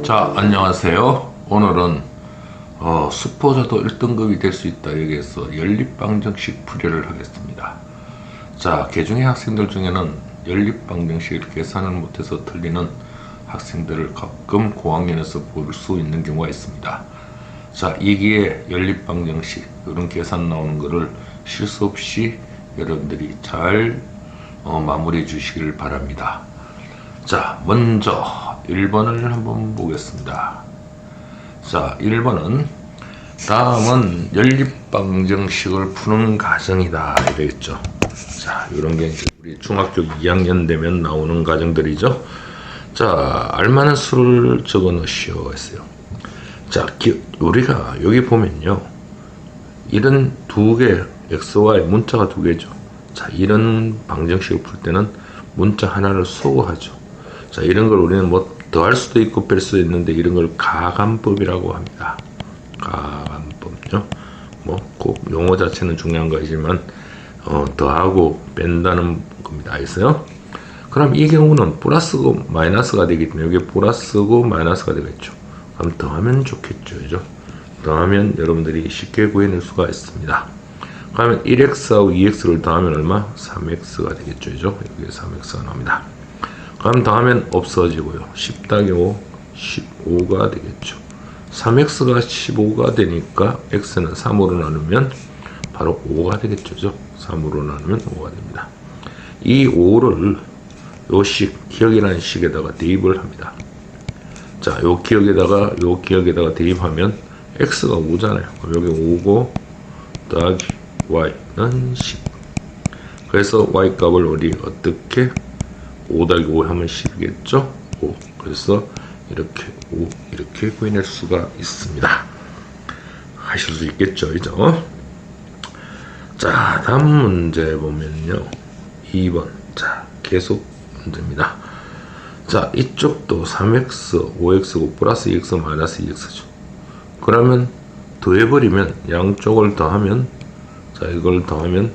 자, 안녕하세요. 오늘은 수포자도 1등급이 될 수 있다 여기에서 연립방정식 풀이를 하겠습니다. 자, 개중의 학생들 중에는 연립방정식을 계산을 못해서 틀리는 학생들을 가끔 고학년에서 볼 수 있는 경우가 있습니다. 자, 이기에 연립방정식 이런 계산 나오는 거를 실수 없이 여러분들이 잘 마무리해 주시길 바랍니다. 자, 먼저 1번을 한번 보겠습니다. 자, 1번은 다음은 연립방정식을 푸는 과정이다 이랬죠. 자, 이런 게 이제 우리 중학교 2학년 되면 나오는 과정들이죠. 자, 알만한 수를 적어 넣으시오 했어요. 자, 우리가 여기 보면요, 이런 두 개, xy 문자가 두 개죠. 자, 이런 방정식을 풀 때는 문자 하나를 소거하죠. 자, 이런 걸 우리는 뭐 더할 수도 있고 뺄 수도 있는데 이런 걸 가감법이라고 합니다. 가감법요. 뭐 꼭 용어 자체는 중요한 거지만 더하고 뺀다는 겁니다. 알겠어요? 그럼 이 경우는 플러스고 마이너스가 되기 때문에 여기 플러스고 마이너스가 되겠죠. 그럼 더하면 좋겠죠. 그죠? 더하면 여러분들이 쉽게 구해낼 수가 있습니다. 그러면 1x하고 2x를 더하면 얼마? 3x가 되겠죠. 그죠? 여기 3x가 나옵니다. 그럼 더하면 없어지고요. 10 더하기 5, 15가 되겠죠. 3x가 15가 되니까 x는 3으로 나누면 바로 5가 되겠죠. 3으로 나누면 5가 됩니다. 이 5를 요 식, 기억이라는 식에다가 대입을 합니다. 자, 요 기억에다가 대입하면 x가 5잖아요. 여기 5고 더하기 y는 10. 그래서 y 값을 우리 어떻게 5 더하기 5 하면 10이겠죠? 5. 그래서 이렇게 5 이렇게 구해낼 수가 있습니다. 하실 수 있겠죠? 그죠? 자, 다음 문제 보면요, 2번. 자, 계속 문제입니다. 자, 이쪽도 3x, 5x고 플러스 2x 마이너스 2x죠. 그러면 더해버리면 양쪽을 더하면, 자, 이걸 더하면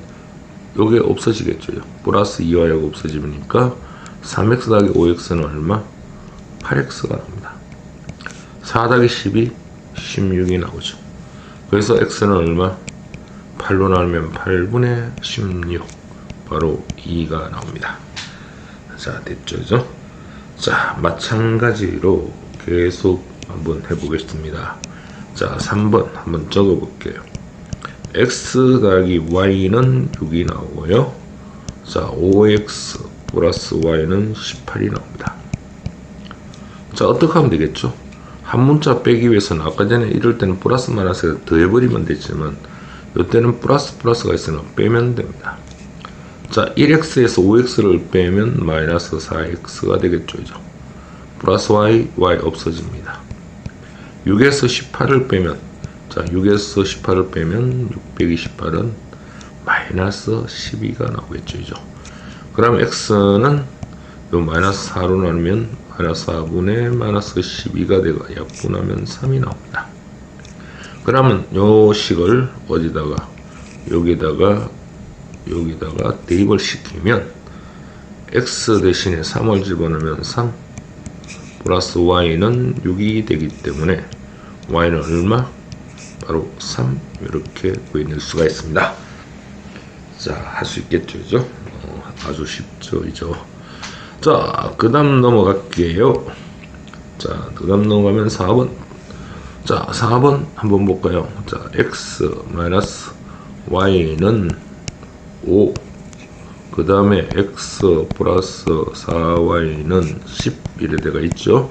요게 없어지겠죠. 플러스 2y가 없어지니까 3x 더하기 5x는 얼마? 8x가 나옵니다. 4 더하기 10이 16이 나오죠. 그래서 x는 얼마? 8로 나누면 8분의 16, 바로 2가 나옵니다. 자, 됐죠. 그죠? 자, 마찬가지로 계속 한번 해보겠습니다. 자, 3번 한번 적어볼게요. x 더하기 y는 6이 나오고요. 자, 5x 플러스 y는 18이 나옵니다. 자, 어떻게 하면 되겠죠? 한 문자 빼기 위해서는 아까 전에 이럴 때는 플러스 마이너스를 더해버리면 되지만 이때는 플러스가 있으면 빼면 됩니다. 자, 1x에서 5x를 빼면 마이너스 4x가 되겠죠. 플러스 y 없어집니다. 6에서 18을 빼면, 자, 6에서 18을 빼면 628은 마이너스 12가 나오겠죠. 그럼 x는 요 마이너스 4로 나누면 마이너스 4분의 마이너스 12가 되고 약분하면 3이 나옵니다. 그러면 요 식을 어디다가 여기다가 대입을 시키면 x 대신에 3을 집어넣으면 3 플러스 y는 6이 되기 때문에 y는 얼마? 바로 3. 이렇게 구해낼 수가 있습니다. 자, 할 수 있겠죠. 그죠? 아주 쉽죠. 그죠? 자, 그 다음 넘어갈게요. 자, 그 다음 넘어가면 4번. 자, 4번 한번 볼까요? 자, x 마이너스 y는 5. 그 다음에 x 플러스 4y는 10 이래 돼가 있죠.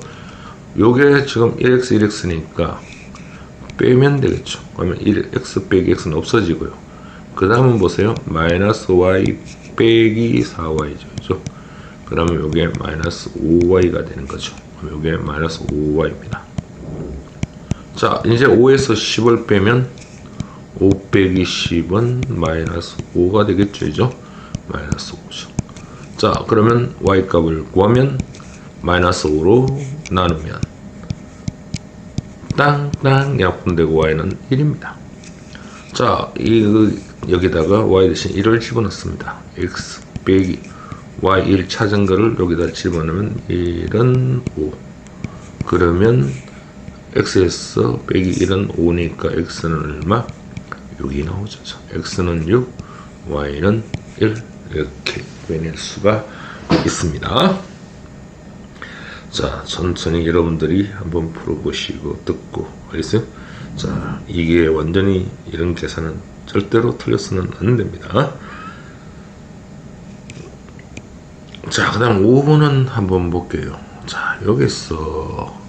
요게 지금 1x 1x니까 빼면 되겠죠. 그러면 1x 빼기 x는 없어지고요. 그 다음은 보세요. 마이너스 y 빼기 4y죠. 그죠? 그러면 요게 마이너스 5y가 되는 거죠. 요게 마이너스 5y입니다. 자, 이제 5에서 10을 빼면 5 빼기 10은 마이너스 5가 되겠죠. 그죠? 마이너스 5죠. 자, 그러면 y 값을 구하면 마이너스 5로 나누면 땅땅 약분되고 y는 1입니다. 자, 여기다가 y 대신 1을 집어넣습니다. x 빼기 y1 찾은 거를 여기다 집어넣으면 1은 5. 그러면 x에서 빼기 1은 5니까 x는 얼마? 6이 나오죠. x는 6, y는 1 이렇게 구해낼 수가 있습니다. 자, 천천히 여러분들이 한번 풀어보시고 듣고 알겠어요? 자, 이게 완전히 이런 계산은 절대로 틀려서는 안 됩니다. 자, 그 다음 5번은 한번 볼게요. 자, 여기서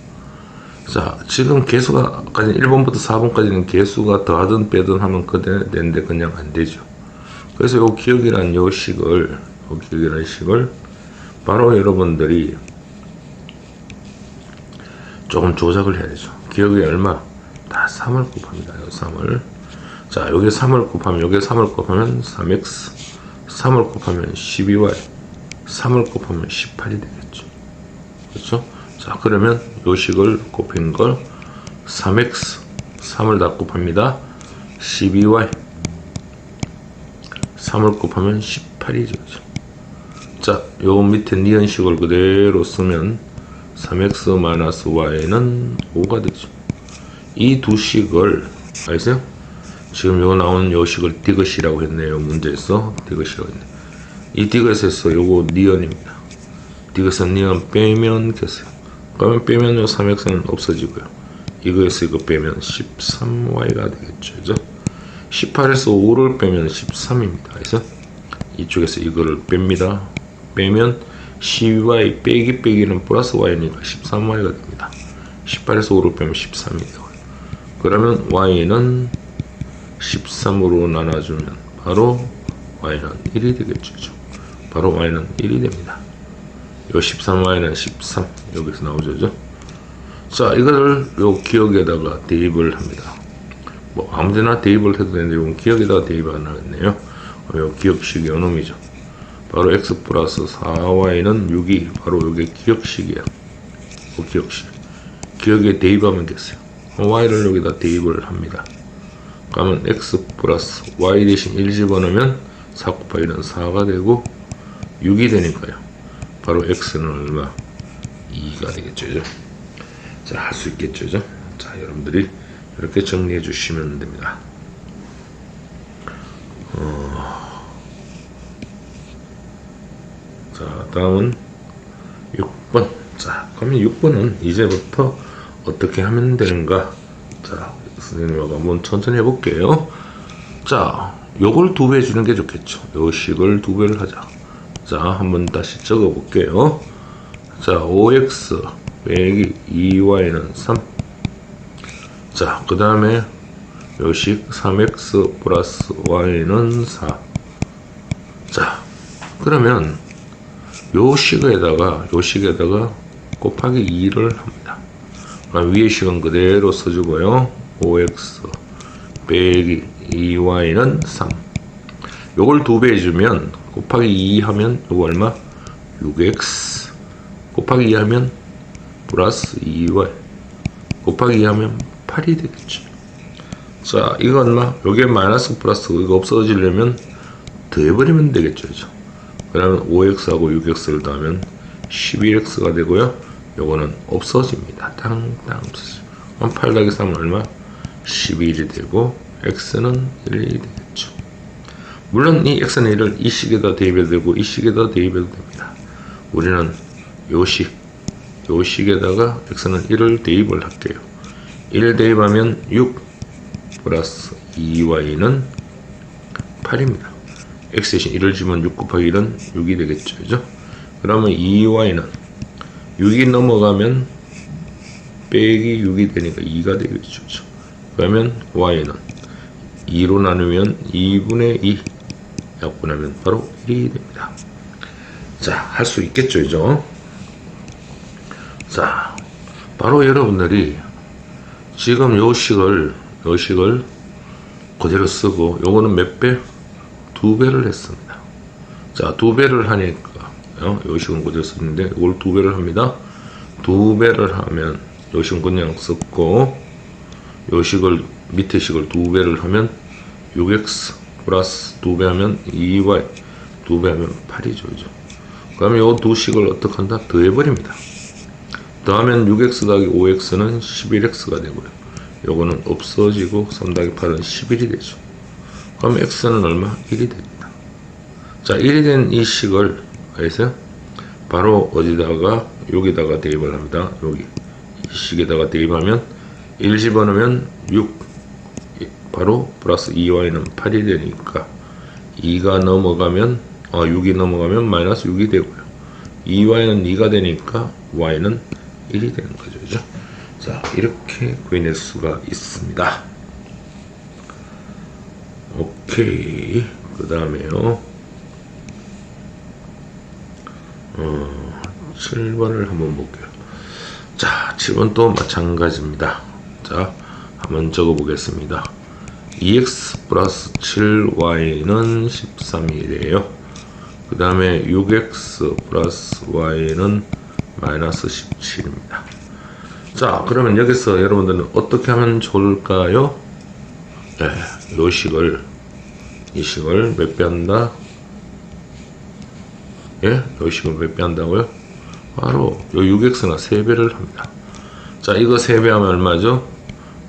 자, 지금 개수가 1번부터 4번까지는 개수가 더하든 빼든 하면 그대 되는데 그냥 안 되죠. 그래서 요 기억이란 요 식을 바로 여러분들이 조금 조작을 해야 되죠. 기억이 얼마? 다 3을 곱합니다. 3을. 자, 여기 3을 곱하면, 여기 3을 곱하면 3x, 3을 곱하면 12y, 3을 곱하면 18이 되겠죠. 그렇죠? 자, 그러면 요 식을 곱힌 걸 3x, 3을 다 곱합니다. 12y, 3을 곱하면 18이죠. 자, 요 밑에 니은식을 그대로 쓰면 3x-y는 5가 되죠. 이 두 식을 아시죠? 지금 요 나오는 요 식을 디귿이라고 했네요. 문제에서 디귿이라고 했네. 이 디귿에서 요거 니은입니다. 디귿은 니은 빼면 개수요. 그러면 빼면 요 3x는 없어지고요. 이거에서 이거 빼면 13y가 되겠죠. 그죠? 18에서 5를 빼면 13입니다. 그래서 이쪽에서 이거를 뺍니다. 빼면 12y 빼기는 플러스 y니까 13y가 됩니다. 18에서 5를 빼면 13이 되고요. 그러면 y는 13으로 나눠주면 바로 y는 1이 되겠죠. 바로 y는 1이 됩니다. 요 13y는 13 여기서 나오죠. 자, 이거를 요 기억에다가 대입을 합니다. 뭐 아무데나 대입을 해도 되는데 이건 기억에다가 대입 안 하겠네요. 요 기억식이 요 놈이죠. 바로 x 플러스 4y는 6이 바로 요게 기억식이야. 그 기억식. 기억에 대입하면 됐어요. y를 여기다 대입을 합니다. 그러면 x 플러스 y 대신 1 집어넣으면 4 곱하기 1은 4가 되고 6이 되니까요. 바로 x는 얼마? 2가 되겠죠. 자, 할 수 있겠죠. 자, 여러분들이 이렇게 정리해 주시면 됩니다. 자, 다음은 6번. 자, 그러면 6번은 이제부터 어떻게 하면 되는가? 자, 선생님하고 한번 천천히 해볼게요. 자, 요걸 2배 주는 게 좋겠죠. 요 식을 2배를 하자. 자, 한번 다시 적어 볼게요. 자, 5x 빼기 2y는 3. 자, 그 다음에 요식 3x 플러스 y는 4. 자, 그러면 요 식에다가 곱하기 2를 합니다. 그럼 위의 식은 그대로 써주고요. 5x 빼기 2y는 3. 요걸 2배 해주면 곱하기 2 하면 요거 얼마? 6x 곱하기 2 하면 플러스 2y 곱하기 2 하면 8이 되겠죠. 자, 이거 얼마? 요게 마이너스 플러스 이거 없어지려면 더해버리면 되겠죠. 그러면 5x하고 6x를 더하면 11x가 되고요. 요거는 없어집니다. 땅땅 없어지죠. 그럼 8 더하기 3은 얼마? 11이 되고 x는 1이 되겠죠. 물론 이 x는 1을 이 식에다 대입해도 되고 이 식에다 대입해도 됩니다. 우리는 요 식에다가 x는 1을 대입을 할게요. 1 대입하면 6 플러스 2y는 8입니다. x 대신 1을 주면 6 곱하기 1은 6이 되겠죠. 그죠? 그러면 2y는 6이 넘어가면 빼기 6이 되니까 2가 되겠죠. 그러면 y는 2로 나누면 2분의 2 약분하면 바로 1이 됩니다. 자, 할 수 있겠죠. 그죠? 자, 바로 여러분들이 지금 요 식을 그대로 쓰고 요거는 몇 배? 2배를 했습니다. 자, 2배를 하니까 요 식은 그대로 썼는데 이걸 2배를 합니다. 2배를 하면 요 식은 그냥 썼고 요 식을 밑에 식을 2배를 하면 6x 플러스 2배 하면 2y 2배 하면 8이죠. 그죠? 그러면 요 두 식을 어떻게 한다? 더해버립니다. 더하면 6x 더하기 5x는 11x가 되고요. 요거는 없어지고 3 더하기 8은 11이 되죠. 그럼 x는 얼마? 1이 됩니다. 자, 1이 된 이 식을 해서 바로 어디다가 여기다가 대입을 합니다. 여기 이 식에다가 대입하면 1 집어넣으면 6, 바로 플러스 2y는 8이 되니까 2가 넘어가면 6이 넘어가면 마이너스 6이 되고요. 2y는 2가 되니까 y는 1이 되는 거죠. 그죠? 자, 이렇게 구해낼 수가 있습니다. 오케이. 그 다음에요. 7번을 한번 볼게요. 자, 7번 또 마찬가지입니다. 자, 한번 적어 보겠습니다. 2x 플러스 7y는 13이래요. 그 다음에 6x 플러스 y는 마이너스 17입니다. 자, 그러면 여기서 여러분들은 어떻게 하면 좋을까요? 네, 이 식을 몇 배 한다? 예? 이 식을 몇 배 한다고요? 바로 요 6x나 3배를 합니다. 자, 이거 3배 하면 얼마죠?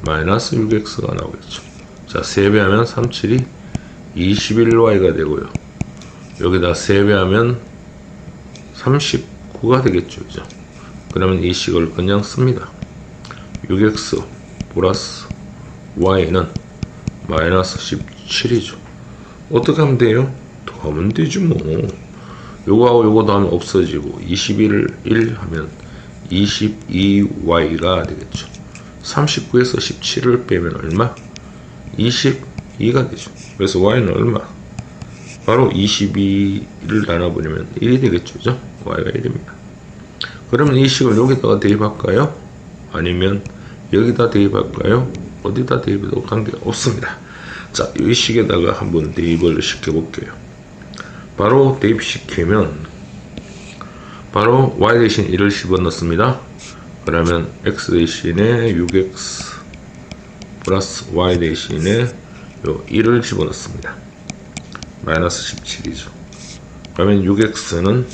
마이너스 6x가 나오겠죠. 자, 3배 하면 37이 21y가 되고요. 여기다 3배 하면 39가 되겠죠. 그죠? 그러면 이 식을 그냥 씁니다. 6x 플러스 y는 마이너스 17이죠. 어떻게 하면 돼요? 더하면 되지 뭐. 요거하고 요거 더하면 없어지고 21을 1 하면 22y가 되겠죠. 39에서 17을 빼면 얼마? 22가 되죠. 그래서 y는 얼마? 바로 22를 나눠버리면 1이 되겠죠. 그죠? y가 1입니다. 그러면 이 식을 여기다가 대입할까요? 아니면 여기다 대입할까요? 어디다 대입해도 관계가 없습니다. 자, 이 식에다가 한번 대입을 시켜볼게요. 바로 대입시키면 바로 y 대신 1을 집어넣습니다. 그러면 x 대신에 6x 플러스 y 대신에 요 1을 집어넣습니다. 마이너스 17이죠. 그러면 6x는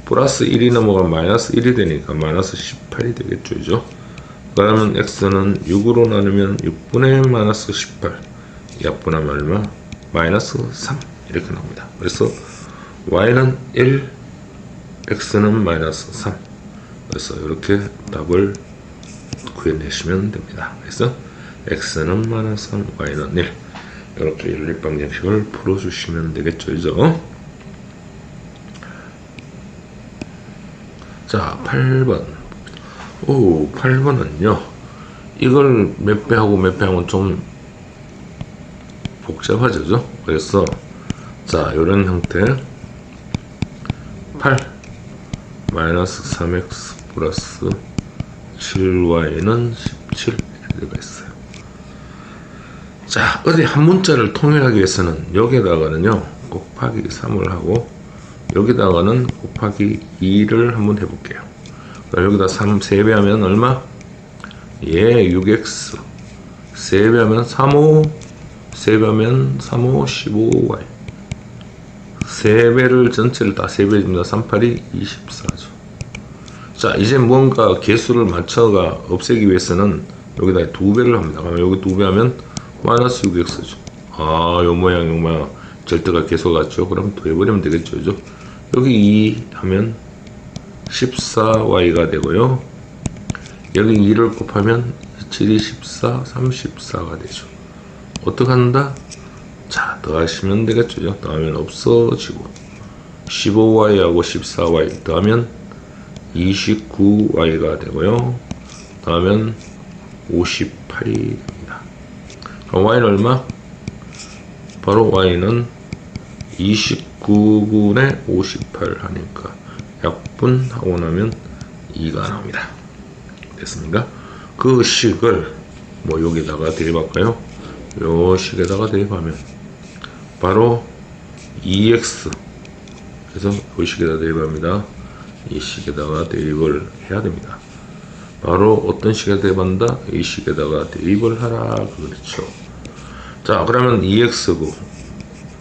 플러스 1이 넘어가면 마이너스 1이 되니까 마이너스 18이 되겠죠. 그죠? 그러면 x는 6으로 나누면 6분의 마이너스 18 약분하면 얼마? 마이너스 3 이렇게 나옵니다. 그래서 y는 1, x는 마이너스 3. 그래서 이렇게 답을 구해내시면 됩니다. 그래서 x는 마이너스 3, y는 1. 이렇게 연립방정식을 풀어주시면 되겠죠. 그죠? 자, 8번. 8번은요. 이걸 몇 배 하고 몇 배 하면 좀 복잡하죠. 그래서 자, 이런 형태 8 마이너스 3x 플러스 7y는 17 이렇게 되어 있어요. 자, 어디 한 문자를 통일하기 위해서는 여기에다가는요 곱하기 3을 하고 여기다가는 곱하기 2를 한번 해볼게요. 여기다 3 3배 하면 얼마? 6x 3배 하면 35 3배 하면 35 15y 3배를 전체를 다 3배 줍니다. 38이 24죠. 자, 이제 뭔가 개수를 맞춰가 없애기 위해서는 여기다 2배를 합니다. 그러면 여기 2배 하면 마이너스 6x죠. 요 모양 절대가 개수 같죠. 그럼 더해버리면 되겠죠. 그죠? 여기 2 하면 14y가 되고요. 여기 2를 곱하면 7이 14, 34가 되죠. 어떻게 한다? 자, 더하시면 되겠죠. 더하면 없어지고 15y하고 14y 더하면 29y가 되고요. 더하면 58이 됩니다. 그럼 y는 얼마? 바로 y는 29분의 58 하니까 약분하고 나면 2가 나옵니다. 됐습니까? 그 식을 뭐 여기다가 대입할까요? 요 식에다가 대입하면 바로 2x 그래서 이 식에다 대입합니다. 이 식에다가 대입을 해야 됩니다. 바로 어떤 식에다 대입한다? 이 식에다가 대입을 하라 그렇죠. 자, 그러면 2x고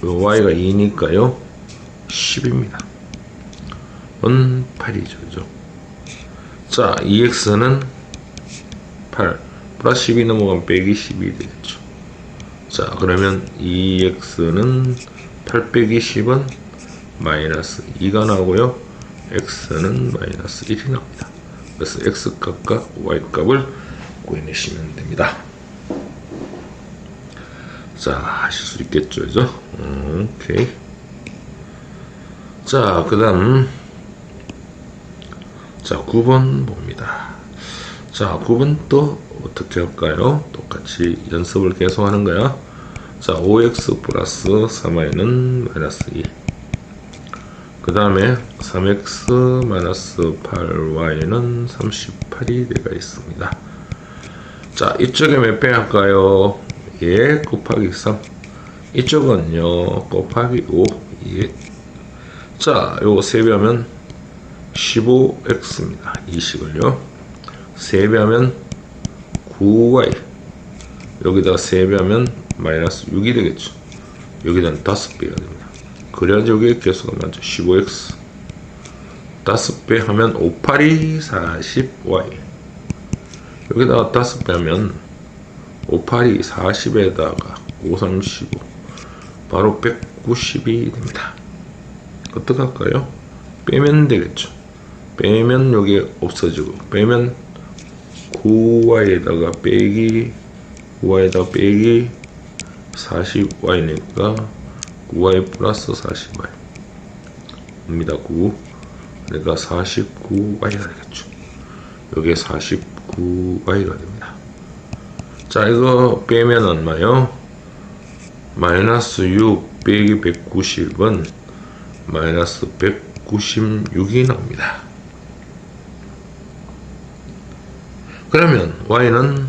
y가 2니까요 10입니다. 8이죠. 그죠? 자, 2x는 8 플러스 12 넘어가면 빼기 12 되겠죠. 자, 그러면 2x는 8 빼기 10은 마이너스 2가 나오고요. x는 마이너스 1이 나옵니다. 그래서 x 값과 y 값을 구해내시면 됩니다. 자, 하실 수 있겠죠, 그죠? 오케이. 자, 그 다음, 자, 9번 봅니다. 자, 9번 또 어떻게 할까요? 똑같이 연습을 계속 하는 거야. 자, 5x 플러스 3y는 마이너스 2. 그 다음에 3x 마이너스 8y는 38이 되어 있습니다. 자, 이쪽에 몇 배 할까요? 예, 곱하기 3. 이쪽은요, 곱하기 5. 예. 자, 요거 3배하면 15x입니다. 이 식을요. 3배하면 9y. 여기다가 3배하면 마이너스 6이 되겠죠. 여기다는 5배가 됩니다. 그래야지 여기에 개수가 맞죠. 15x 5배 하면 5, 8이 40y. 여기다가 5배 하면 5, 8이 40에다가 5, 3, 15 바로 190이 됩니다. 어떻게 할까요? 빼면 되겠죠. 빼면 여기 없어지고, 빼면 9y에다가 빼기 9y에다가 빼기 40y니까 9y 플러스 40y 입니다. 9 그러니까 49y가 되겠죠. 여기에 49y가 됩니다. 자, 이거 빼면 얼마요? 마이너스 6 빼기 190은 마이너스 196이 나옵니다. 그러면 y는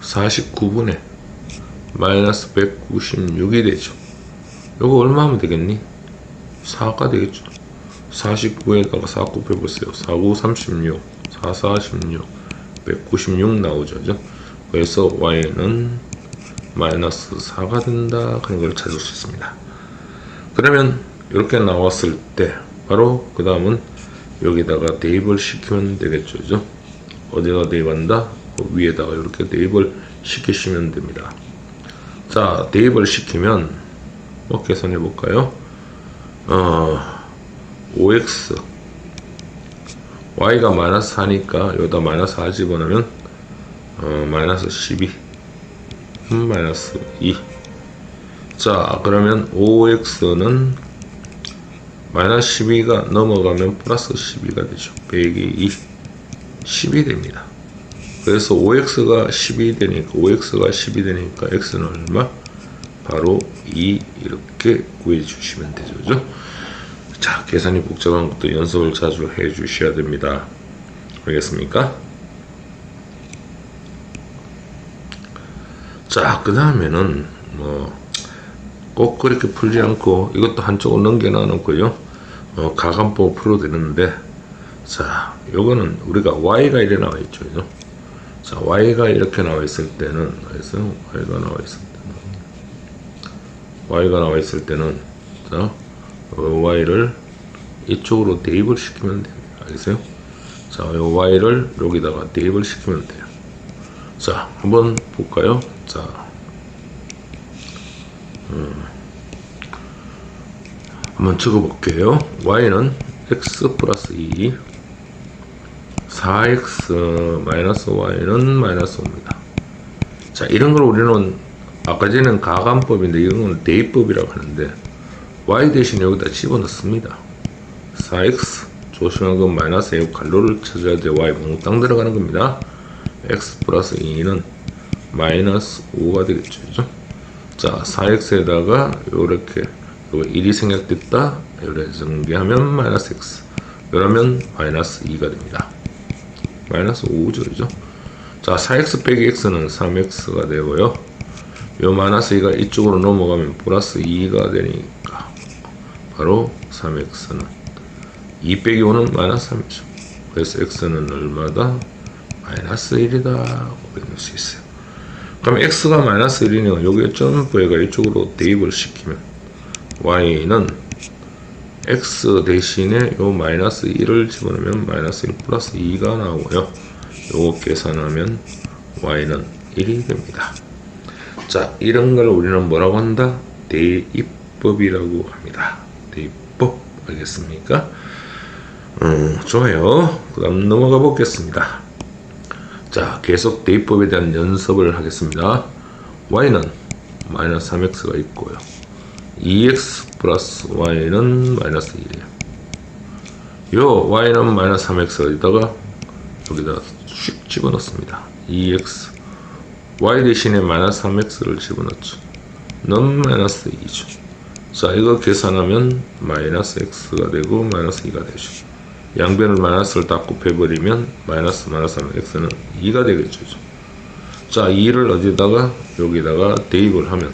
49분의 마이너스 196이 되죠. 요거 얼마 하면 되겠니? 4가 되겠죠. 49에다가 4 곱해보세요. 4, 9, 36, 4, 4, 16, 196 나오죠. 그죠? 그래서 y는 마이너스 4가 된다. 그런 걸 찾을 수 있습니다. 그러면 이렇게 나왔을 때 바로 그 다음은 여기다가 대입을 시키면 되겠죠. 그죠? 어디다 대입한다? 위에다가 이렇게 대입을 시키시면 됩니다. 자, 대입을 시키면 뭐 계산해 볼까요? 5x y가 마이너스 4니까 여기다 마이너스 4 집어넣으면 마이너스 12 마이너스 2. 자, 그러면 5x는 마이너스 12가 넘어가면 플러스 12가 되죠. 빼기 2 10이 됩니다. 그래서 5x가 12 되니까 x는 얼마? 바로 2 이렇게 구해 주시면 되죠. 그죠? 자, 계산이 복잡한 것도 연습을 자주 해 주셔야 됩니다. 알겠습니까? 자, 그 다음에는 꼭 그렇게 풀지 않고 이것도 한쪽으로 넘겨 놔놓고요. 가감법 풀어도 되는데, 자, 요거는 우리가 y가 이래 나와 있죠. 그죠? 자, y가 이렇게 나와 있을 때는, 그래서 y가 나와 있을 때는, 자, y를 이쪽으로 대입을 시키면 됩니다. 알겠어요? 자, 요 y를 여기다가 대입을 시키면 돼요. 자, 한번 볼까요? 자, 한번 적어 볼게요. y는 x 플러스 2, 4x 마이너스 y는 마이너스 5입니다. 자, 이런 걸 우리는 아까 전에는 가감법인데 이런 건 대입법이라고 하는데 y 대신 여기다 집어넣습니다. 4x 조심한 건 마이너스 a 갈로를 찾아야 돼. y 몽땅 들어가는 겁니다. x 플러스 2는 마이너스 5가 되겠죠. 그죠? 자, 4x에다가 요렇게 1이 생략됐다. 요래 전개하면 마이너스 x. 그러면 마이너스 2가 됩니다. 마이너스 5죠. 그죠? 자, 4x 빼기 x는 3x가 되고요. 요 마이너스 2가 이쪽으로 넘어가면 플러스 2가 되니까 바로 3x는 2 빼기 5는 마이너스 3이죠. 그래서 x는 얼마다? 마이너스 1이다. 이렇게 넣을 수 있어요. 그럼 x가 마이너스 1이니까 여기에 점프해가 이쪽으로 대입을 시키면 y는 x 대신에 요 마이너스 1을 집어넣으면 마이너스 1 플러스 2가 나오고요. 요거 계산하면 y는 1이 됩니다. 자, 이런 걸 우리는 뭐라고 한다? 대입법이라고 합니다. 대입법. 알겠습니까? 좋아요. 그 다음 넘어가 보겠습니다. 자, 계속 대입법에 대한 연습을 하겠습니다. y는 마이너스 3x가 있고요. 2x 플러스 y는 마이너스 1이에요. 요 y는 마이너스 3x가 있다가 여기다 슉 집어넣습니다. 2x y 대신에 마이너스 3x를 집어넣죠. 는 마이너스 2죠. 자, 이거 계산하면 마이너스 x가 되고 마이너스 2가 되죠. 양변을 마이너스를 딱 곱해버리면 마이너스 하면 x는 2가 되겠죠. 자, 2를 어디다가 여기다가 대입을 하면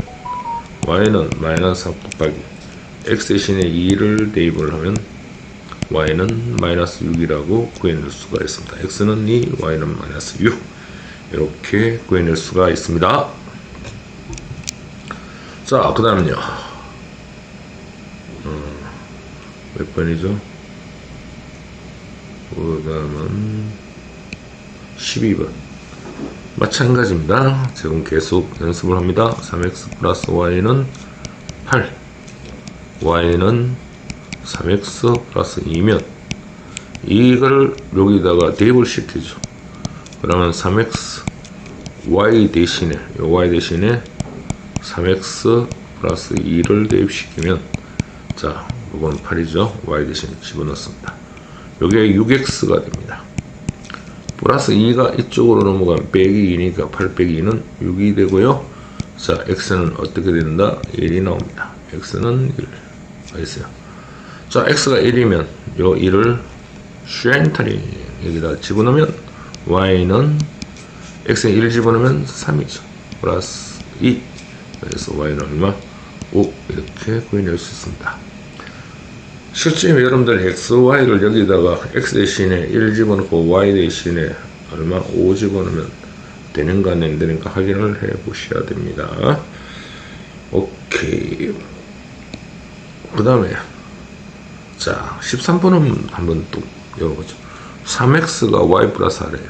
y는 마이너스 3 곱하기 x 대신에 2를 대입을 하면 y는 마이너스 6이라고 구해낼 수가 있습니다. x는 2, y는 마이너스 6 이렇게 구해낼 수가 있습니다. 자, 그 다음은요. 몇 번이죠? 그 다음은 12번. 마찬가지입니다. 지금 계속 연습을 합니다. 3x 플러스 y는 8. y는 3x 플러스 2면 이걸 여기다가 대입을 시키죠. 그러면 3x y 대신에 요 y 대신에 3x 플러스 2를 대입시키면 자, 이건 8이죠. y 대신에 집어넣습니다. 요게 6x가 됩니다. 플러스 2가 이쪽으로 넘어가면 빼기 2니까 8 빼기 2는 6이 되고요. 자, x는 어떻게 된다? 1이 나옵니다. x는 1. 알겠어요? 자, x가 1이면 요 1을 슈엔타리 여기다 집어넣으면 y는 x에 1을 집어넣으면 3이죠. 플러스 2. 그래서 y는 얼마? 5. 이렇게 구해낼 수 있습니다. 실제 여러분들 x, y를 여기다가 x 대신에 1 집어넣고 y 대신에 얼마? 5 집어넣으면 되는가 안 되는가 확인을 해 보셔야 됩니다. 오케이. 그 다음에 자, 13번은 한번 또 열어보죠. 3x가 y 플러스 r이에요.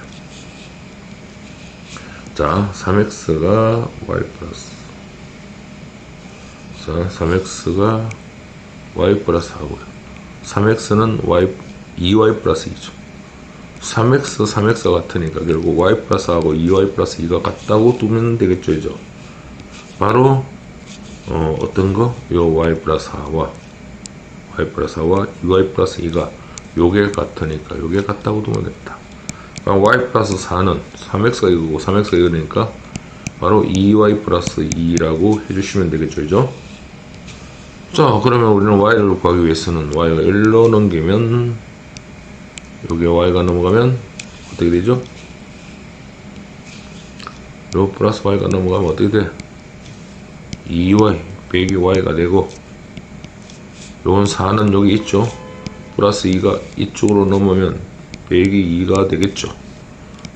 자, 3x가 y 플러스. 자, 3x가 y 플러스 하고요. 3x는 y, 2y 플러스 2죠. 3x, 3x가 같으니까 결국 y 플러스 하고 2y 플러스 2가 같다고 두면 되겠죠, 이죠. 바로, 어떤 거? 요 y 플러스 4와 y 플러스 4와 2y 플러스 2가 요게 같으니까 요게 같다고 두면 됩니다. 그럼 y 플러스 4는 3x가 이거고 3x가 이거니까 바로 2y 플러스 2라고 해주시면 되겠죠, 이죠. 자, 그러면 우리는 y를 구하기 위해서는 y가 1로 넘기면 여기 y가 넘어가면 어떻게 되죠? 요 플러스 y가 넘어가면 어떻게 돼? 2y 빼기 y가 되고 요건 4는 여기 있죠? 플러스 2가 이쪽으로 넘으면 빼기 2가 되겠죠?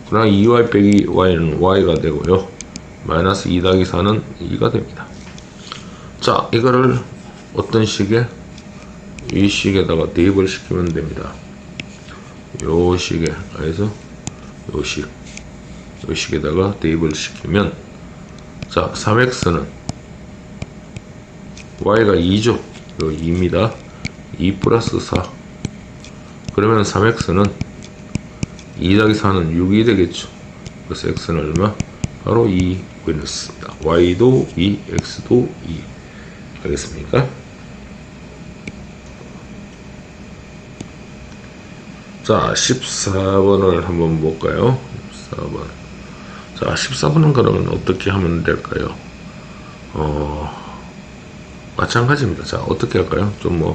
그러나 2y 빼기 y는 y가 되고요. 마이너스 2 더하기 4는 2가 됩니다. 자, 이거를 어떤 식에? 이 식에다가 대입을 시키면 됩니다. 요 식에, 그래서 요 식에다가 대입을 시키면 자, 3x는 y가 2죠. 요 2입니다. 2 플러스 4. 그러면 3x는 2 더하기 4는 6이 되겠죠. 그래서 x는 얼마? 바로 2 구해냈습니다. y도 2, x도 2. 알겠습니까? 자, 14번을 한번 볼까요? 14번. 자, 14번은 그러면 어떻게 하면 될까요? 마찬가지입니다. 자, 어떻게 할까요? 좀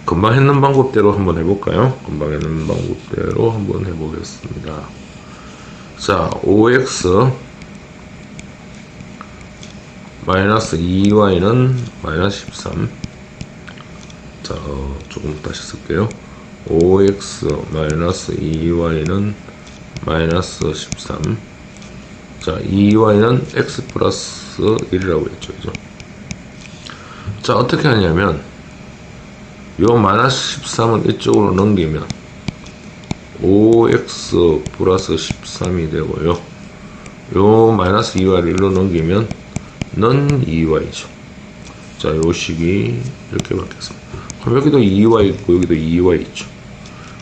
금방 했는 방법대로 한번 해볼까요? 금방 했는 방법대로 한번 해보겠습니다. 자, 5x 마이너스 2y는 마이너스 13. 자, 조금 다시 쓸게요. 5x 마이너스 2y는 마이너스 13. 자, 2y는 x 플러스 1이라고 했죠. 그죠? 자, 어떻게 하냐면 요 마이너스 13은 이쪽으로 넘기면 5x 플러스 13이 되고요. 요 마이너스 2y를 일로 넘기면 넌 2y죠. 자, 요 식이 이렇게 바뀌었습니다. 그럼 여기도 2y 있고 여기도 2y 있죠.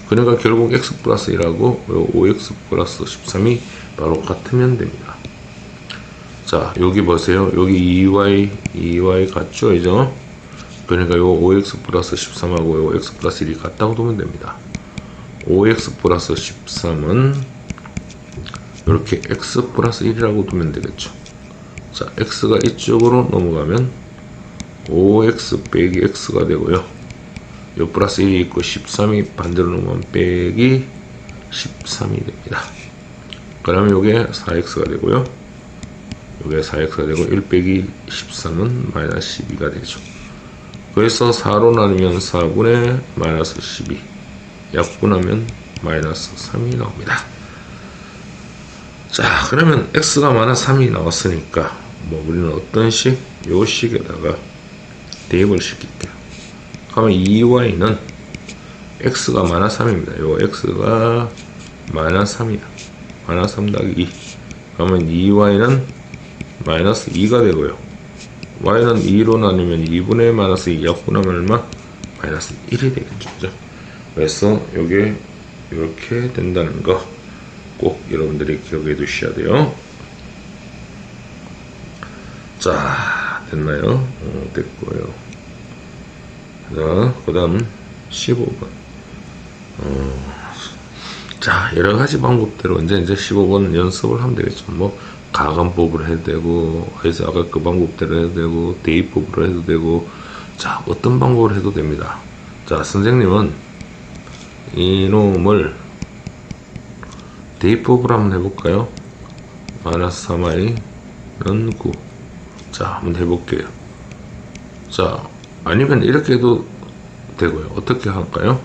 그러니까 결국 x 플러스 1하고 요 5x 플러스 13이 바로 같으면 됩니다. 자, 여기 보세요. 여기 2y 같죠, 이죠? 그러니까 요 5x 플러스 13하고 요 x 플러스 1이 같다고 두면 됩니다. 5x 플러스 13은 이렇게 x 플러스 1이라고 두면 되겠죠. 자, x가 이쪽으로 넘어가면 5x 빼기 x가 되고요. 요 플러스 1이 있고 13이 반대로 넘어가면 빼기 13이 됩니다. 그러면 요게 4x가 되고요. 요게 4x가 되고 1 빼기 13은 마이너스 12가 되죠. 그래서 4로 나누면 4분의 마이너스 12 약분하면 마이너스 3이 나옵니다. 자, 그러면 x가 마이너스 3이 나왔으니까 뭐 우리는 어떤 식? 요 식에다가 대입을 시킬게요. 그러면 2y는 x가 마이너스 3입니다. 요 x가 마이너스 3이야. 마이너스 3 더하기 2. 그러면 2y는 마이너스 2가 되고요. y는 2로 나누면 2분의 마이너스 2 약분하면 얼마? 마이너스 1이 되겠죠. 그죠? 그래서 요게 이렇게 된다는 거 꼭 여러분들이 기억해 두셔야 돼요. 자, 됐나요? 됐고요. 자, 그 다음 15번. 자, 여러 가지 방법대로 이제 15번 연습을 하면 되겠죠. 뭐, 가감법으로 해도 되고, 그래서 아까 그 방법대로 해도 되고, 대입법으로 해도 되고, 자, 어떤 방법으로 해도 됩니다. 자, 선생님은 이놈을 대입법으로 한번 해볼까요? 마이너스 3y는 9. 자, 한번 해볼게요. 자, 아니면 이렇게 해도 되고요. 어떻게 할까요?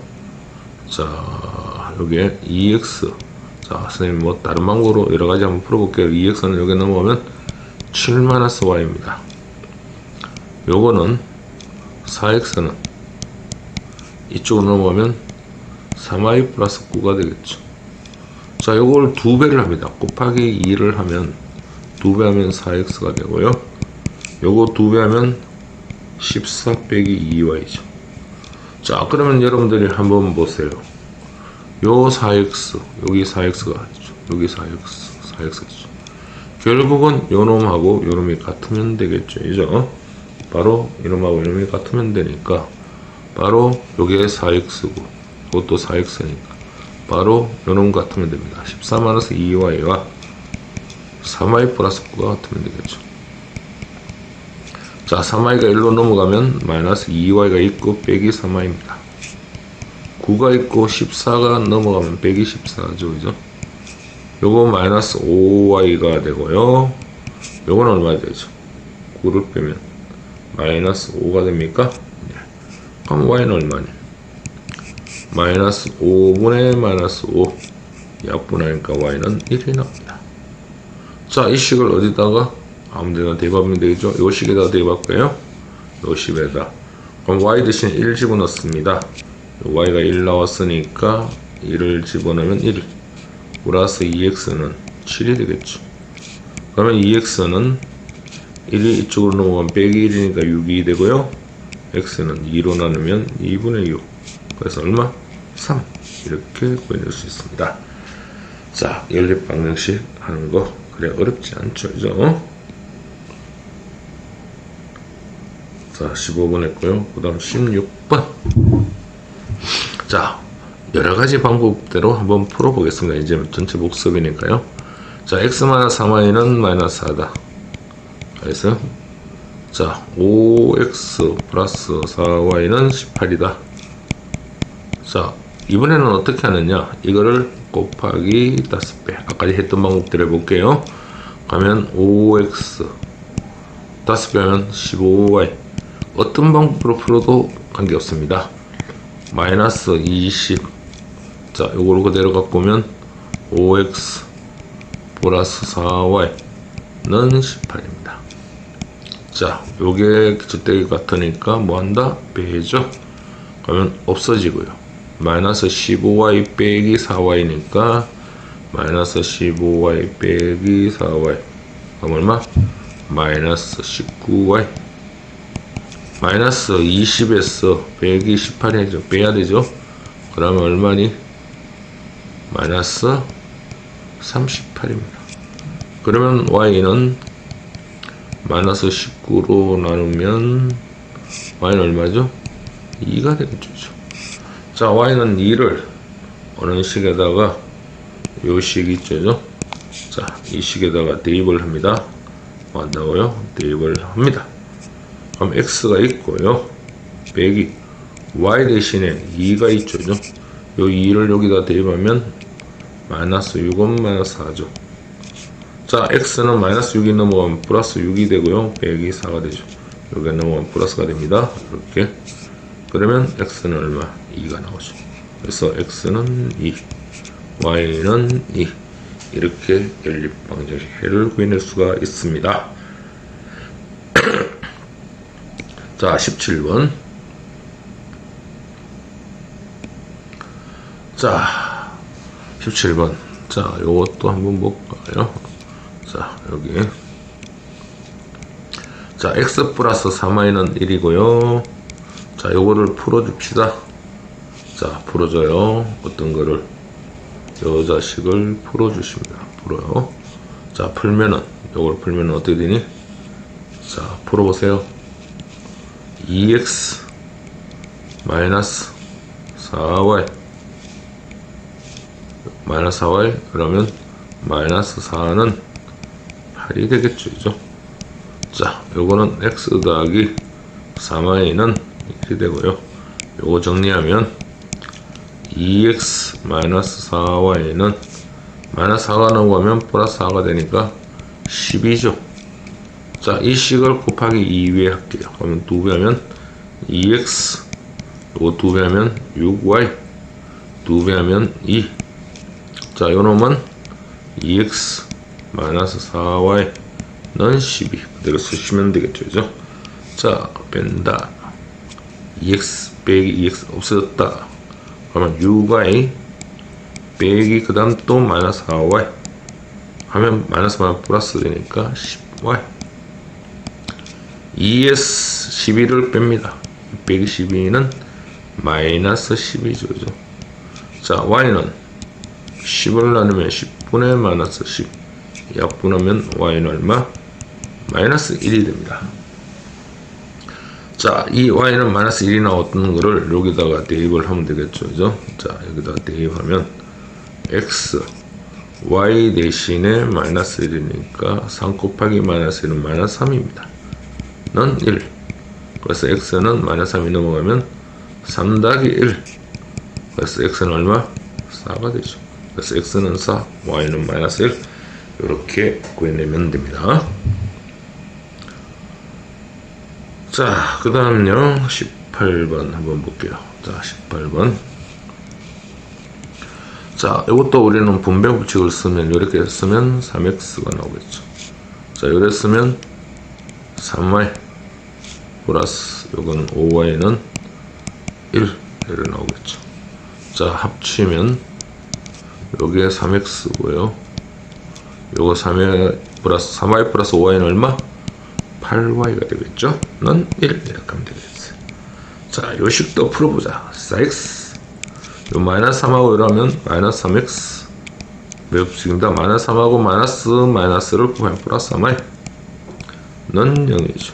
자, 여기에 2x. 자, 선생님 뭐 다른 방법으로 여러 가지 한번 풀어볼게요. 2x는 여기 넘어가면 7-y입니다. 요거는 4x는 이쪽으로 넘어가면 3y 플러스 9가 되겠죠. 자, 요걸 2배를 합니다. 곱하기 2를 하면 2배 하면 4x가 되고요. 요거 2배 하면 14 빼기 2y죠. 자, 그러면 여러분들이 한번 보세요. 요 4x, 여기 4x가 있죠. 여기 4x가 있죠. 결국은 요 놈하고 요 놈이 같으면 되겠죠. 이죠? 바로 이놈하고 이놈이 같으면 되니까 바로 요게 4x고 이것도 4x니까 바로 요놈 같으면 됩니다. 14-2y와 3y 플러스 9가 같으면 되겠죠. 자, 3y가 1로 넘어가면 마이너스 2y가 있고 빼기 3y입니다. 9가 있고 14가 넘어가면 빼기 14죠. 그죠? 요거 마이너스 5y가 되고요. 요거는 얼마 되죠? 9를 빼면 마이너스 5가 됩니까? 네. 그럼 y는 얼마니? 마이너스 5분의 마이너스 5 약분하니까 y는 1이 나옵니다. 자, 이 식을 어디다가 아무데나 대입하면 되겠죠. 요 식에다 대입할까요? 요 식에다. 그럼 y 대신 1 집어넣습니다. y가 1 나왔으니까 1을 집어넣으면 1 플러스 2x는 7이 되겠죠. 그러면 2x는 1이 이쪽으로 넘어가면 빼기 1이니까 6이 되고요. x는 2로 나누면 2분의 6. 그래서 얼마? 3. 이렇게 구해낼 수 있습니다. 자, 연립방정식 하는 거 그래 어렵지 않죠. 그죠? 자, 15번 했고요. 그 다음 16번. 자, 여러가지 방법대로 한번 풀어보겠습니다. 이제 전체 복습이니까요. 자, x-3y는 마이너스 4다. 그래서 자, 5x 플러스 4y는 18이다. 자, 이번에는 어떻게 하느냐? 이거를 곱하기 5배. 아까 했던 방법대로 해볼게요. 가면 5x 5배 하면 15y. 어떤 방법으로 풀어도 관계없습니다. 마이너스 20. 자, 요걸 그대로 갖고 오면 5x 플러스 4y는 18입니다. 자, 요게 기초대기 같으니까 뭐 한다? 빼죠. 하면 없어지고요. 마이너스 15y 빼기 4y니까 마이너스 15y 빼기 4y 그럼 얼마? 마이너스 19y. 마이너스 20에서 빼기 18이죠. 빼야 되죠. 그러면 얼마니? 마이너스 38입니다. 그러면 y는 마이너스 19로 나누면 y는 얼마죠? 2가 되겠죠. 자, y는 2를 어느 식에다가 요 식 있죠. 자, 이 식에다가 대입을 합니다. 한다고요? 대입을 합니다. 그럼 x가 있고요. 빼기 y 대신에 2가 있죠. 요 2를 여기다 대입하면 마이너스 6은 마이너스 4죠. 자, x는 마이너스 6이 넘어가면 플러스 6이 되고요. 빼기 4가 되죠. 여기가 넘어가면 플러스가 됩니다. 이렇게. 그러면 x는 얼마? 2가 나오죠. 그래서 x는 2, y는 2. 이렇게 연립방정식을 구해낼 수가 있습니다. 자, 17번. 자, 17번. 자, 요것도 한번 볼까요? 자, 여기. 자, x 플러스 3y는 1이고요. 자, 요거를 풀어줍시다. 자, 풀어줘요. 어떤 거를? 요 자식을 풀어주십니다. 풀어요. 자, 풀면은, 요걸 풀면은 어떻게 되니? 자, 풀어보세요. 2x 마이너스 4y 마이너스 4y 그러면 마이너스 4는 8이 되겠죠. 그죠? 자, 요거는 x 더하기 3y는 1이 되고요. 요거 정리하면 2x 마이너스 4y는 마이너스 4가 넘어가면 플러스 4가 되니까 10이죠. 자, 이 식을 곱하기 2배 할게요. 그러면 2배 하면 2x, 요거 2배 하면 6y, 2배 하면 2. 자, 요 놈은 2x 마이너스 4y는 12. 그대로 쓰시면 되겠죠. 그죠? 자, 뺀다. 2x 빼기 2x 없어졌다. 그러면 6y 빼기 그 다음 또 마이너스 4y 하면 마이너스 플러스 되니까 10y. 2에서 12를 뺍니다. 빼기 12는 마이너스 12죠. 그죠? 자, y는 10을 나누면 10분의 마이너스 10. 약분하면 y는 얼마? 마이너스 1이 됩니다. 자, 이 y는 마이너스 1이 나왔던 거를 여기다가 대입을 하면 되겠죠. 그죠? 자, 여기다가 대입하면 x, y 대신에 마이너스 1이니까 3 곱하기 마이너스 1은 마이너스 3입니다. 는 1. 그래서 x는 마이너스 3이 넘어가면 3 더하기 1. 그래서 x는 얼마? 4가 되죠. 그래서 x는 4, y는 마이너스 1. 이렇게 구해내면 됩니다. 자, 그 다음요 18번 한번 볼게요. 자, 18번. 자, 이것도 우리는 분배 법칙을 쓰면 이렇게 쓰면 3x가 나오겠죠. 자, 이렇게 쓰면 3y 플러스 요거는 5y는 1 이렇게 나오겠죠. 자, 합치면 요게 3x고요. 요거 3y 플러스 5y는 얼마? 8y가 되겠죠. 는 1 이렇게 하면 되겠어요. 자, 요 식도 풀어보자. 4x 요 마이너스 3하고 이러면 마이너스 3x 매법칙입니다. 마이너스 3하고 마이너스를 곱하면 플러스 3y 는 0이죠.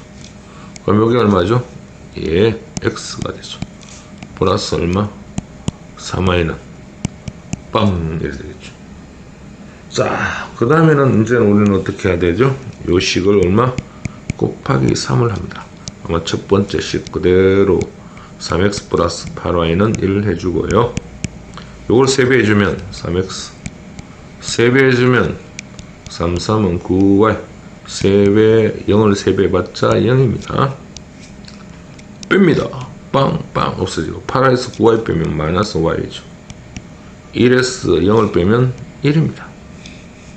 그럼 여기 얼마죠? 예, x가 되죠. 플러스 얼마? 3y는 빵 이렇게 되겠죠. 자, 그 다음에는 이제는 우리는 어떻게 해야 되죠? 요 식을 얼마? 곱하기 3을 합니다. 아마 첫 번째 식 그대로 3x 플러스 8y는 1 해주고요. 요걸 3배 해주면 3x 3배 해주면 3, 3은 9y 3배 0을 3배 해봤자 0입니다. 뺍니다. 빵빵 없어지고 8에서 9y 빼면 마이너스 y죠. 1에서 0을 빼면 1입니다.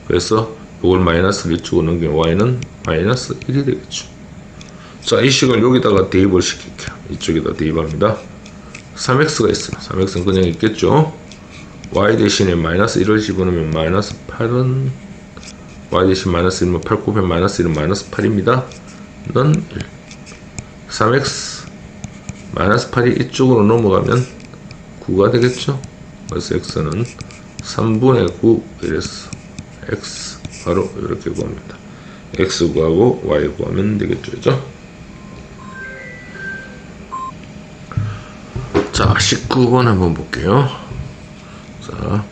그래서 이걸 마이너스를 이쪽으로 넘기면 y는 마이너스 1이 되겠죠. 자, 이 식을 여기다가 대입을 시킬게요. 이쪽에다 대입합니다. 3x가 있어요. 3x는 그냥 있겠죠. y 대신에 마이너스 1을 집어넣으면 마이너스 8은 y 대신 마이너스 1은 8 곱하면 마이너스 1은 마이너스 8입니다. 는 1. 3x 마이너스 8이 이쪽으로 넘어가면 9가 되겠죠. 그래서 x는 3분의 9 이랬어. x 바로 이렇게 구합니다. x 구하고 y 구하면 되겠죠. 그죠? 자, 19번 한번 볼게요. 자,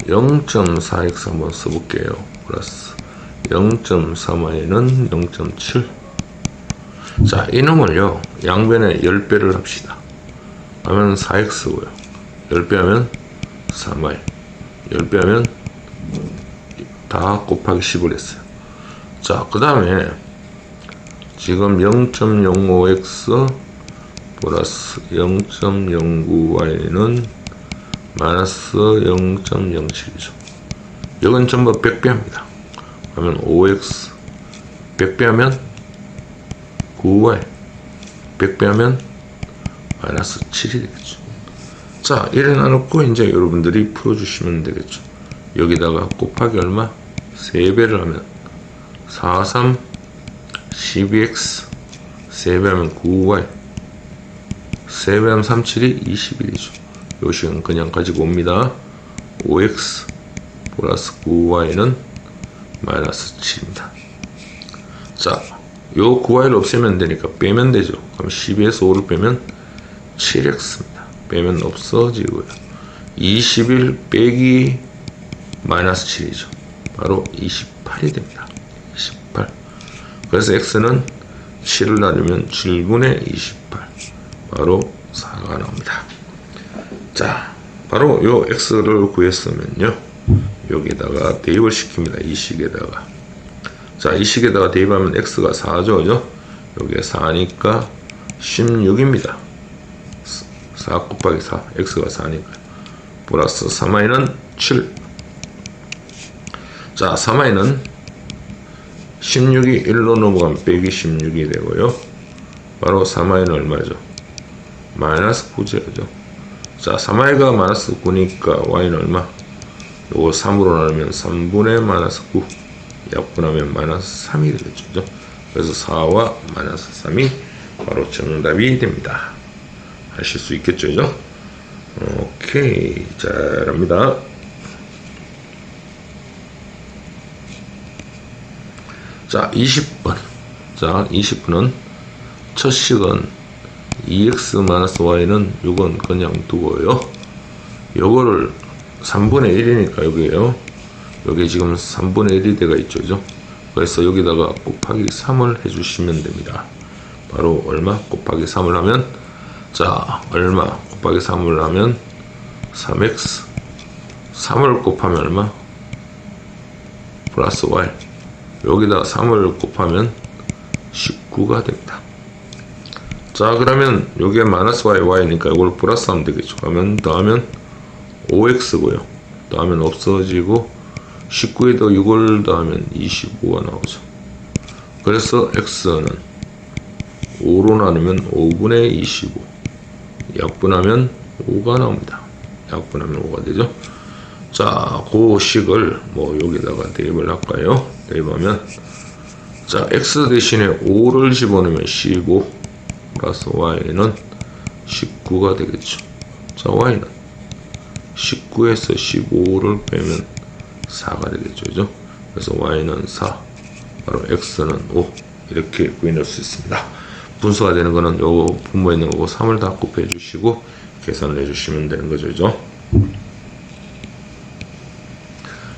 0.4x 한번 써볼게요. 플러스 0.3y는 0.7. 자, 이놈을요, 양변에 10배를 합시다. 하면 4x고요. 10배 하면 3y. 10배 하면 다 곱하기 10을 했어요. 자, 그 다음에 지금 0.05x 플러스 0.09y는 마이너스 0.07이죠. 이건 전부 100배합니다. 그러면 5x 100배하면 9y 100배하면 마이너스 7이 되겠죠. 자, 이래 놔놓고 이제 여러분들이 풀어주시면 되겠죠. 여기다가 곱하기 얼마? 3배를 하면 4, 3, 12x 3배하면 9y 3배하면 37이 21이죠. 요 식은 그냥 가지고 옵니다. 5x 플러스 9y는 마이너스 7입니다. 자, 요 9y를 없애면 되니까 빼면 되죠. 그럼 12에서 5를 빼면 7x입니다. 빼면 없어지고요. 21 빼기 마이너스 7이죠. 바로 28이 됩니다. 28. 그래서 x는 7을 나누면 7분의 28. 바로 4가 나옵니다. 자, 바로 요 x를 구했으면요, 여기다가 대입을 시킵니다. 이 식에다가. 자, 이 식에다가 대입하면 x가 4죠, 그죠? 여기에 4니까 16입니다. 4 곱하기 4, x가 4니까. 플러스 3y는 7. 자, 3y는 16이 1로 넘어가면 빼기 16이 되고요. 바로 3y는 얼마죠? 마이너스 9죠, 그죠? 자, 3y가 마이너스 9니까 y는 얼마? 요거 3으로 나누면 3분의 마이너스 9. 약분하면 마이너스 3이 되겠죠, 그죠? 그래서 4와 마이너스 3이 바로 정답이 됩니다. 하실 수 있겠죠, 그죠? 오케이, 잘합니다. 자, 20번. 자, 20번은 첫 식은 2x-y는 6은 그냥 두고요. 요거를 3분의 1이니까 여기에요. 여기 지금 3분의 1이 돼가 있죠, 그죠? 그래서 여기다가 곱하기 3을 해주시면 됩니다. 바로 얼마? 곱하기 3을 하면, 자, 얼마? 곱하기 3을 하면 3x. 3을 곱하면 얼마? 플러스 y. 여기다 3을 곱하면 19가 됩니다. 자, 그러면 여기에 마이너스 y니까 이걸 플러스 하면 되겠죠. 그러면 더하면 5x고요. 더하면 없어지고 19에도 6을 더하면 25가 나오죠. 그래서 x는 5로 나누면 5분의 25. 약분하면 5가 나옵니다. 약분하면 5가 되죠. 자, 그 식을 뭐 여기다가 대입을 할까요? 대입하면, 자, x 대신에 5를 집어넣으면 15 플러스 y는 19가 되겠죠. 자, y는 19에서 15를 빼면 4가 되겠죠, 그죠? 그래서 y는 4, 바로 x는 5. 이렇게 구해낼 수 있습니다. 분수가 되는 거는 요 분모에 있는 거고 3을 다 곱해 주시고 계산을 해 주시면 되는 거죠, 그죠?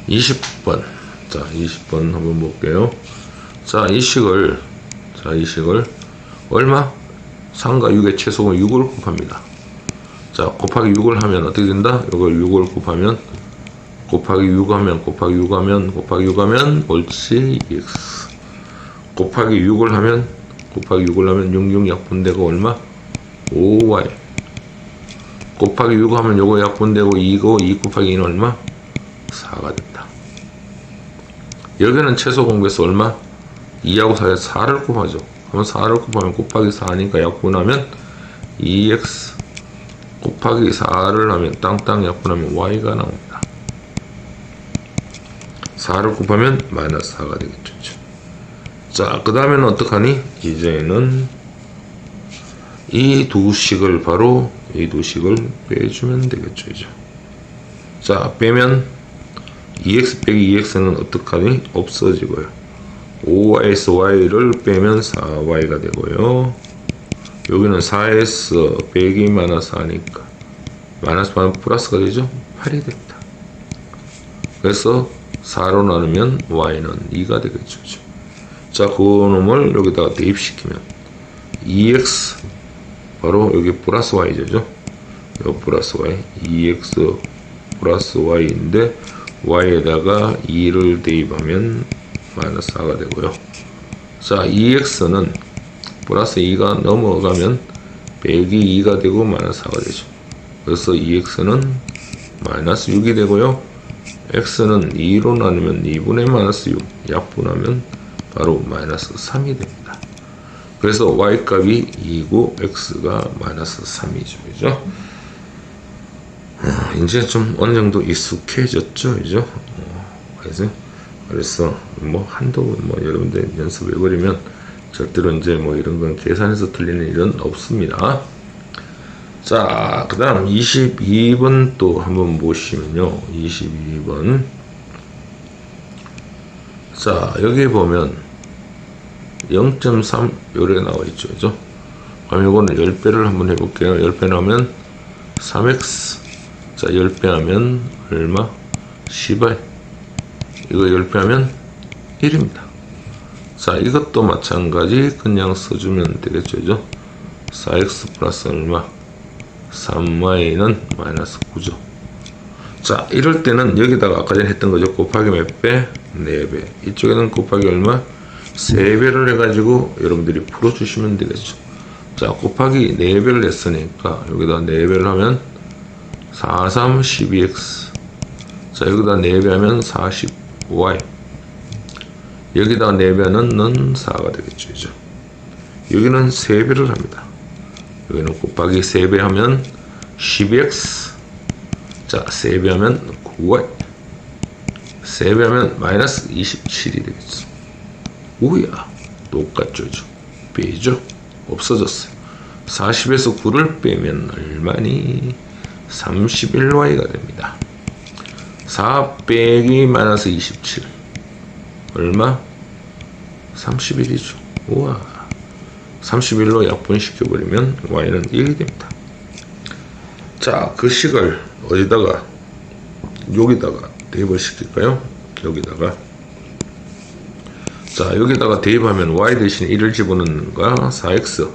20번. 자, 20번 한번 볼게요. 자, 이 식을 얼마? 3과 6의 최소는 6을 곱합니다. 자, 곱하기 6을 하면 어떻게 된다? 이걸 6을 곱하면, 곱하기 6 하면, 곱하기 6 하면, 곱하기 6 하면, 옳지, x. 곱하기 6을 하면, 66 약분되고 얼마? 5y. 곱하기 6 하면 요거 약분되고 2고, 2 곱하기 2는 얼마? 4가 된다. 여기는 최소 공배수 얼마? 2하고 4에서 4를 곱하죠. 그러면 4를 곱하면 곱하기 4니까 약분하면 2x 곱하기 4를 하면 땅땅 약분하면 y가 나옵니다. 4를 곱하면 마이너스 4가 되겠죠. 자, 그 다음에는 어떡하니? 이제는 이 두 식을 바로 이 두 식을 빼주면 되겠죠. 이제. 자, 빼면 2x 빼기 2x는 어떡하니? 없어지고요. 5y에서 y를 빼면 4y가 되고요. 여기는 4s 빼기 마이너스 4니까 마이너스 8 플러스가 되죠. 8이 됩니다. 그래서 4로 나누면 y는 2가 되겠죠. 자, 그 놈을 여기다가 대입시키면 2x 바로 여기 플러스 y죠. 여기 플러스 y 2x 플러스 y인데 y에다가 2를 대입하면 마이너스 4가 되고요. 자, 2x는 플러스 2가 넘어가면 빼기 2가 되고 마이너스 4가 되죠. 그래서 2x는 마이너스 6이 되고요. x는 2로 나누면 2분의 마이너스 6 약분하면 바로 마이너스 3이 됩니다. 그래서 y값이 2고 x가 마이너스 3이죠. 그죠? 이제 좀 어느 정도 익숙해졌죠. 그죠? 그래서 뭐 한도 뭐 여러분들 연습해버리면 절대로 이제 뭐 이런 건 계산해서 틀리는 일은 없습니다. 자, 그 다음 22번 또 한번 보시면요. 22번. 자, 여기 보면 0.3 요래 나와 있죠. 그죠? 그럼 이거는 10배를 한번 해볼게요. 10배 하면 3x. 자, 10배 하면 얼마? 10y. 이거 10배 하면 1입니다. 자, 이것도 마찬가지 그냥 써주면 되겠죠. 그죠? 4x 플러스 얼마? 3y는 마이너스 9죠. 자, 이럴 때는 여기다가 아까 전에 했던 거죠. 곱하기 몇 배? 4배. 이쪽에는 곱하기 얼마? 3배를 해가지고 여러분들이 풀어주시면 되겠죠. 자, 곱하기 4배를 했으니까 여기다 4배를 하면 4, 3, 12x. 자, 여기다 4배 하면 40y. 여기다 4배는 4가 되겠죠. 그죠? 여기는 3배를 합니다. 여기는 곱하기 3배 하면 12x. 자, 3배 하면 9y. 3배 하면 마이너스 27이 되겠죠. 우야, 똑같죠. 빼죠. 없어졌어요. 40에서 9를 빼면 얼마니? 31y가 됩니다. 4 빼기 마이너스 27 얼마? 31이죠. 우와, 31로 약분시켜버리면 y는 1이 됩니다. 자, 그 식을 어디다가? 여기다가 대입을 시킬까요? 여기다가. 자, 여기다가 대입하면 y 대신에 1을 집어넣는 거야. 4x.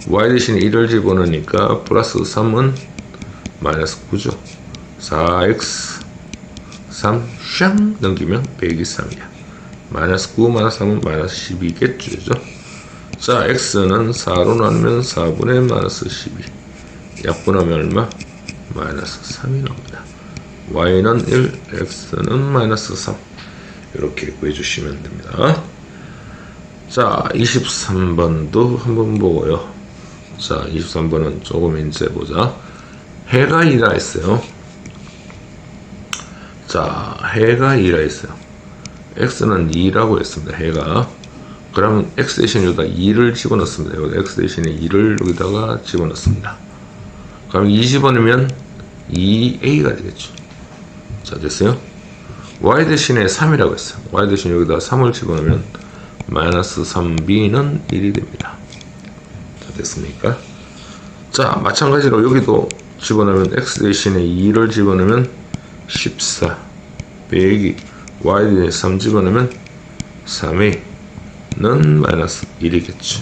y 대신에 1을 집어넣으니까 플러스 3은 마이너스 9죠. 4x 3 샹 넘기면 빼기 3이야. 마이너스 9 마이너스 3은 마이너스 12겠죠. 자, x는 4로 나누면 4분의 마이너스 12. 약분하면 얼마? 마이너스 3이 나옵니다. y는 1, x는 마이너스 3. 이렇게 구해주시면 됩니다. 자, 23번도 한번 보고요. 자, 23번은 조금 이제 보자. 해가 2라 했어요. 자, 해가 2라 했어요. x는 2라고 했습니다. 해가. 그러면 x 대신에 여기다 2를 집어넣습니다. 여기 x 대신에 2를 여기다가 집어넣습니다. 그럼 2 집어넣으면 2a가 되겠죠. 자, 됐어요? y 대신에 3이라고 했어요. y 대신에 여기다 3을 집어넣으면 마이너스 3b는 1이 됩니다. 자, 됐습니까? 자, 마찬가지로 여기도 집어넣으면 x 대신에 2를 집어넣으면 14 빼기 y 대신에 3 집어넣으면 3a는 마이너스 1이겠죠.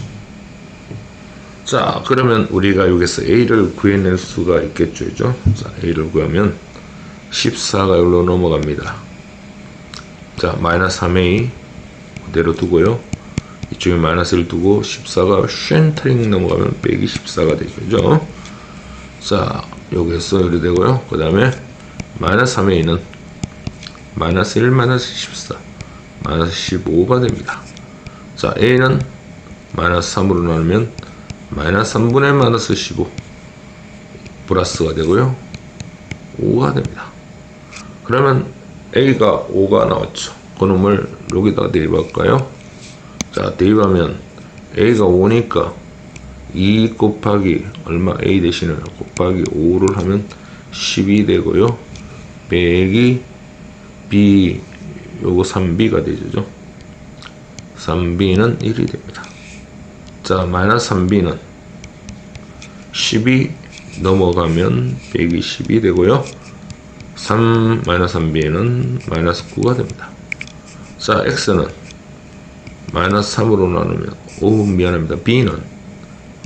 자, 그러면 우리가 여기서 a를 구해낼 수가 있겠죠. 그죠? 자, a를 구하면 14가 여기로 넘어갑니다. 자, 마이너스 3a 그대로 두고요. 이쪽에 마이너스를 두고 14가 쉔트링 넘어가면 빼기 14가 되죠. 그죠? 자, 여기서 이렇게 되고요. 그 다음에 마이너스 3a는 마이너스 1 마이너스 14 마이너스 15가 됩니다. 자, a는 마이너스 3으로 나누면 마이너스 3분의 마이너스 15 플러스가 되고요. 5가 됩니다. 그러면 A가 5가 나왔죠. 그놈을 여기다 대입할까요? 자, 대입하면 A가 5니까 2 곱하기 얼마? A 대신에 곱하기 5를 하면 10이 되고요. 빼기 B 요거 3B가 되죠. 3B는 1이 됩니다. 자, 마이너스 3B는 10이 넘어가면 빼기 10이 되고요. 마이너스 3B는 마이너스 9가 됩니다. 자, X는 마이너스 3으로 나누면, 미안합니다. B는,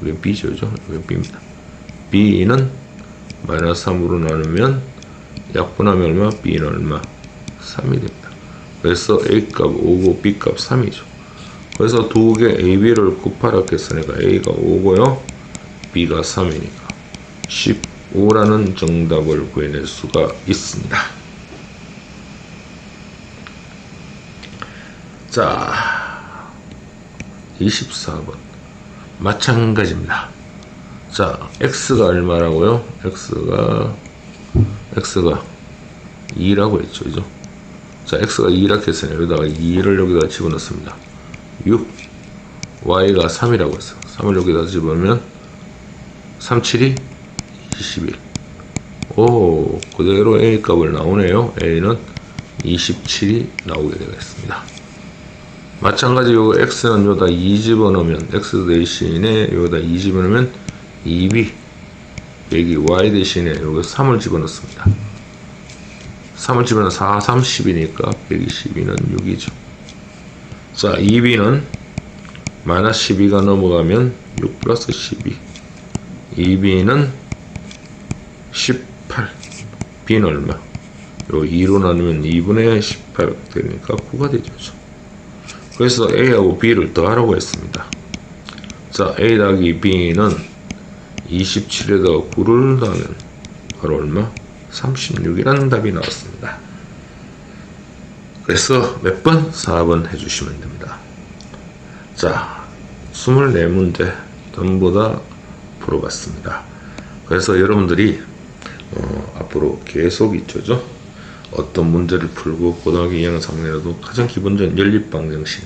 이게 B죠, 이게 B입니다. B는 마이너스 3으로 나누면, 약분하면 얼마? B는 얼마? 3이 됩니다. 그래서 A값 5고 B값 3이죠. 그래서 두 개 AB를 곱하라 했으니까 A가 5고요. B가 3이니까 15라는 정답을 구해낼 수가 있습니다. 자, 24번 마찬가지입니다. 자, X가 얼마라고요? X가 2라고 했죠, 그죠? 자, X가 2라고 했으니 여기다가 2를 여기다 집어넣습니다. 6, Y가 3이라고 했어요. 3을 여기다 집어넣으면 3, 7이 21. 오, 그대로 A 값을 나오네요. A는 27이 나오게 되겠습니다. 마찬가지로 X는 여기다 2 집어넣으면, X 대신에 여기다 2 집어넣으면 2B 빼기 Y 대신에 여기 3을 집어넣습니다. 3을 집어넣으면 4, 30이니까 빼기 12는 6이죠. 자, 2B는 마이너스 12가 넘어가면 6 플러스 12. 2B는 18. B는 얼마? 요 2로 나누면 2분의 18 되니까 9가 되죠. 그래서 A하고 B를 더하라고 했습니다. 자, A 더하기 B는 27에다가 9를 더하면 바로 얼마? 36이라는 답이 나왔습니다. 그래서 몇 번? 4번 해주시면 됩니다. 자, 24문제 전부 다 풀어봤습니다. 그래서 여러분들이 앞으로 계속 있죠. 어떤 문제를 풀고 고등학교 2학년 3학년에도 가장 기본적인 연립방정식,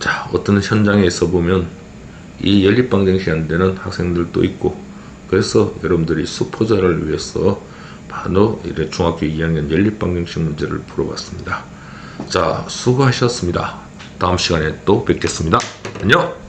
자, 어떤 현장에서 보면 이 연립방정식이 안 되는 학생들도 있고, 그래서 여러분들이 수포자를 위해서 바로 이래 중학교 2학년 연립방정식 문제를 풀어봤습니다. 자, 수고하셨습니다. 다음 시간에 또 뵙겠습니다. 안녕.